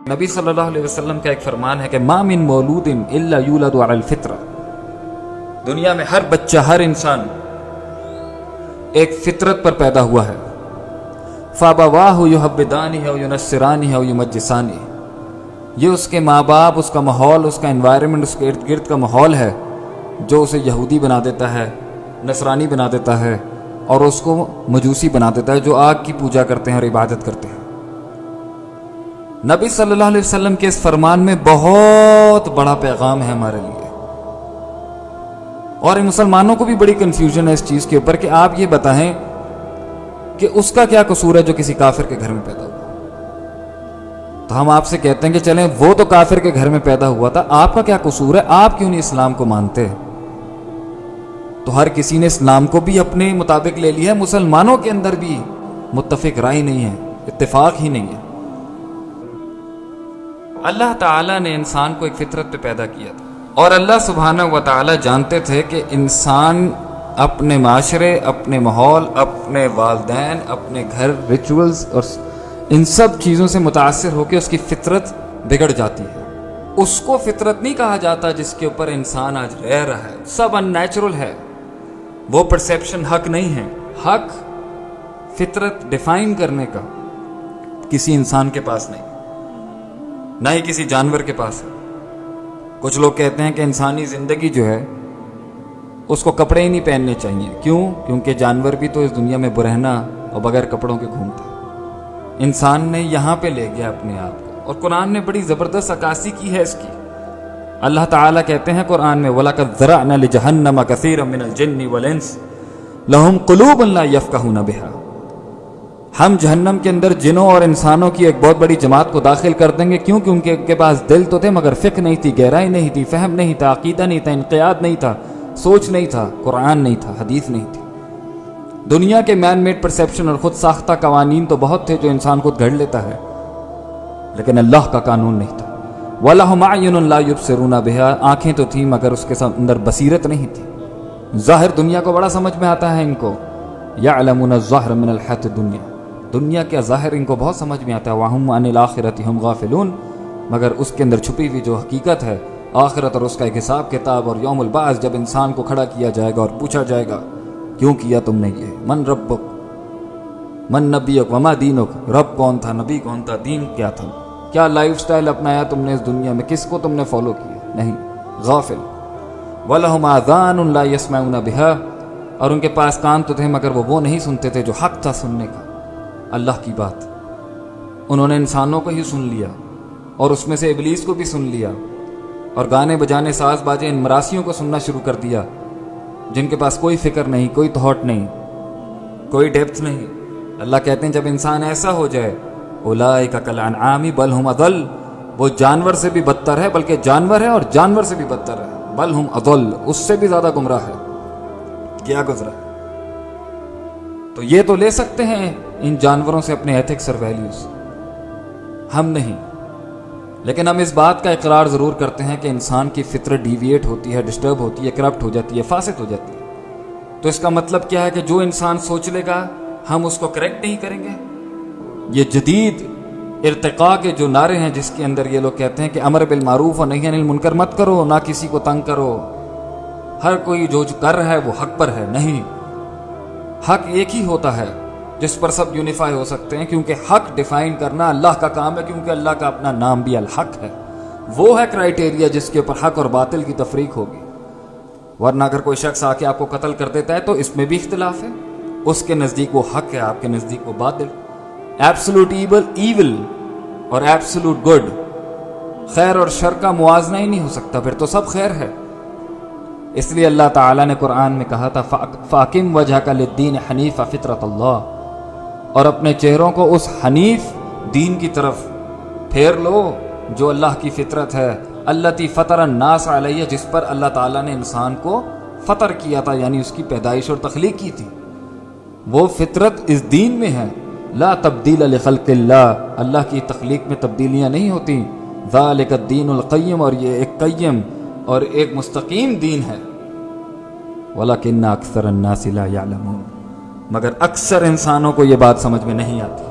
نبی صلی اللہ علیہ وسلم کا ایک فرمان ہے کہ ما من مولود الا یولد علی الفطرہ، دنیا میں ہر بچہ، ہر انسان ایک فطرت پر پیدا ہوا ہے. فابواہ یحودانہ او ینصرانہ او یمجسانہ، یہ اس کے ماں باپ، اس کا ماحول، اس کا انوائرمنٹ، اس کے ارد گرد کا ماحول ہے جو اسے یہودی بنا دیتا ہے، نصرانی بنا دیتا ہے، اور اس کو مجوسی بنا دیتا ہے جو آگ کی پوجا کرتے ہیں اور عبادت کرتے ہیں. نبی صلی اللہ علیہ وسلم کے اس فرمان میں بہت بڑا پیغام ہے ہمارے لیے، اور مسلمانوں کو بھی بڑی کنفیوژن ہے اس چیز کے اوپر کہ آپ یہ بتائیں کہ اس کا کیا قصور ہے جو کسی کافر کے گھر میں پیدا ہوا. تو ہم آپ سے کہتے ہیں کہ چلیں وہ تو کافر کے گھر میں پیدا ہوا تھا، آپ کا کیا قصور ہے؟ آپ کیوں نہیں اسلام کو مانتے؟ تو ہر کسی نے اسلام کو بھی اپنے مطابق لے لیا ہے، مسلمانوں کے اندر بھی متفق رائے نہیں ہے، اتفاق ہی نہیں ہے. اللہ تعالیٰ نے انسان کو ایک فطرت پہ پیدا کیا تھا، اور اللہ سبحانہ و تعالیٰ جانتے تھے کہ انسان اپنے معاشرے، اپنے ماحول، اپنے والدین، اپنے گھر، ریچولز اور ان سب چیزوں سے متاثر ہو کے اس کی فطرت بگڑ جاتی ہے. اس کو فطرت نہیں کہا جاتا جس کے اوپر انسان آج رہ رہا ہے، سب ان نیچرل ہے، وہ پرسیپشن حق نہیں ہے. حق فطرت ڈیفائن کرنے کا کسی انسان کے پاس نہیں، نہ ہی کسی جانور کے پاس ہے. کچھ لوگ کہتے ہیں کہ انسانی زندگی جو ہے اس کو کپڑے ہی نہیں پہننے چاہیے. کیوں؟ کیونکہ جانور بھی تو اس دنیا میں برہنہ اور بغیر کپڑوں کے گھومتا ہے. انسان نے یہاں پہ لے گیا اپنے آپ کو، اور قرآن نے بڑی زبردست عکاسی کی ہے اس کی. اللہ تعالیٰ کہتے ہیں قرآن میں وَلَقَدْ ذَرَأْنَا لِجَهَنَّمَ كَثِيرًا مِنَ الْجِنِّ وَالْإِنسِ لَهُمْ قُلُوبٌ لَا يَفْقَهُونَ بِهَا، ہم جہنم کے اندر جنوں اور انسانوں کی ایک بہت بڑی جماعت کو داخل کر دیں گے. کیوں؟ کیونکہ ان کے پاس دل تو تھے مگر فقہ نہیں تھی، گہرائی نہیں تھی، فہم نہیں تھا، عقیدہ نہیں تھا، انقیاد نہیں تھا، سوچ نہیں تھا، قرآن نہیں تھا، حدیث نہیں تھی. دنیا کے مین میڈ پرسیپشن اور خود ساختہ قوانین تو بہت تھے جو انسان خود گھڑ لیتا ہے، لیکن اللہ کا قانون نہیں تھا. وَلَهُمْ أَعْيُنٌ لَا يُبْصِرُونَ بِهَا، آنکھیں تو تھیں مگر اس کے اندر بصیرت نہیں تھی. ظاہر دنیا کو بڑا سمجھ میں آتا ہے ان کو، يَعْلَمُونَ الظَّاهِرَ مِنَ الْحَيَاةِ الدُّنْيَا، دنیا کا ظاہر ان کو بہت سمجھ میں آتا ہے. وَهُمْ عَنِ الْآخِرَةِ هُمْ غَافِلُونَ، مگر اس کے اندر چھپی ہوئی جو حقیقت ہے آخرت اور اس کا ایک حساب کتاب اور یوم البعث، جب انسان کو کھڑا کیا جائے گا اور پوچھا جائے گا کیوں کیا تم نے یہ، من ربک من نبیک وما دینک، رب کون تھا، نبی کون تھا، دین کیا تھا، کیا لائف سٹائل اپنایا تم نے اس دنیا میں، کس کو تم نے فالو کیا، نہیں، غافل. وَلَهُمْ آذَانٌ لَا يَسْمَعُونَ بِهَا، اور ان کے پاس کان تو تھے مگر وہ نہیں سنتے تھے جو حق تھا سننے کا، اللہ کی بات. انہوں نے انسانوں کو ہی سن لیا اور اس میں سے ابلیس کو بھی سن لیا، اور گانے بجانے، ساز باجے، ان مراسیوں کو سننا شروع کر دیا جن کے پاس کوئی فکر نہیں، کوئی تھاٹ نہیں، کوئی ڈیپتھ نہیں. اللہ کہتے ہیں جب انسان ایسا ہو جائے اولئک کالانعام بل ہم اضل، وہ جانور سے بھی بدتر ہے، بلکہ جانور ہے اور جانور سے بھی بدتر ہے، بل ہم اضل، اس سے بھی زیادہ گمراہ ہے. کیا گزرا؟ تو یہ تو لے سکتے ہیں ان جانوروں سے اپنے ایتھکس اور ویلیوز، ہم نہیں. لیکن ہم اس بات کا اقرار ضرور کرتے ہیں کہ انسان کی فطرت ڈیویٹ ہوتی ہے، ڈسٹرب ہوتی ہے، کرپٹ ہو جاتی ہے، فاسد ہو جاتی ہے. تو اس کا مطلب کیا ہے کہ جو انسان سوچ لے گا ہم اس کو کریکٹ نہیں کریں گے. یہ جدید ارتقاء کے جو نعرے ہیں جس کے اندر یہ لوگ کہتے ہیں کہ امر بالمعروف اور نہی عن المنکر مت کرو، نہ کسی کو تنگ کرو، ہر کوئی جو کر رہا ہے وہ حق پر ہے. نہیں، حق ایک ہی ہوتا ہے جس پر سب یونیفائی ہو سکتے ہیں، کیونکہ حق ڈیفائن کرنا اللہ کا کام ہے، کیونکہ اللہ کا اپنا نام بھی الحق ہے. وہ ہے کرائیٹیریا جس کے اوپر حق اور باطل کی تفریق ہوگی. ورنہ اگر کوئی شخص آ کے آپ کو قتل کر دیتا ہے تو اس میں بھی اختلاف ہے، اس کے نزدیک وہ حق ہے، آپ کے نزدیک وہ باطل. ایبسولوٹ ایول اور ایبسولوٹ گڈ، خیر اور شر کا موازنہ ہی نہیں ہو سکتا، پھر تو سب خیر ہے. اس لیے اللہ تعالیٰ نے قرآن میں کہا تھا فَأَقِمْ وَجْهَكَ لِلدِّينِ حَنِيفًا فِطْرَةَ اللَّهِ، اور اپنے چہروں کو اس حنیف دین کی طرف پھیر لو جو اللہ کی فطرت ہے، الَّتِي فَطَرَ النَّاسَ عَلَيْهَا، جس پر اللہ تعالیٰ نے انسان کو فطر کیا تھا، یعنی اس کی پیدائش اور تخلیق کی تھی. وہ فطرت اس دین میں ہے. لا تبدیل لخلق اللہ، اللہ کی تخلیق میں تبدیلیاں نہیں ہوتی. ذالک الدین القیم، اور یہ ایک قیم اور ایک مستقیم دین ہے. وَلَكِنَّ أَكْثَرَ النَّاسِ لَا يَعْلَمُونَ، مگر اکثر انسانوں کو یہ بات سمجھ میں نہیں آتی.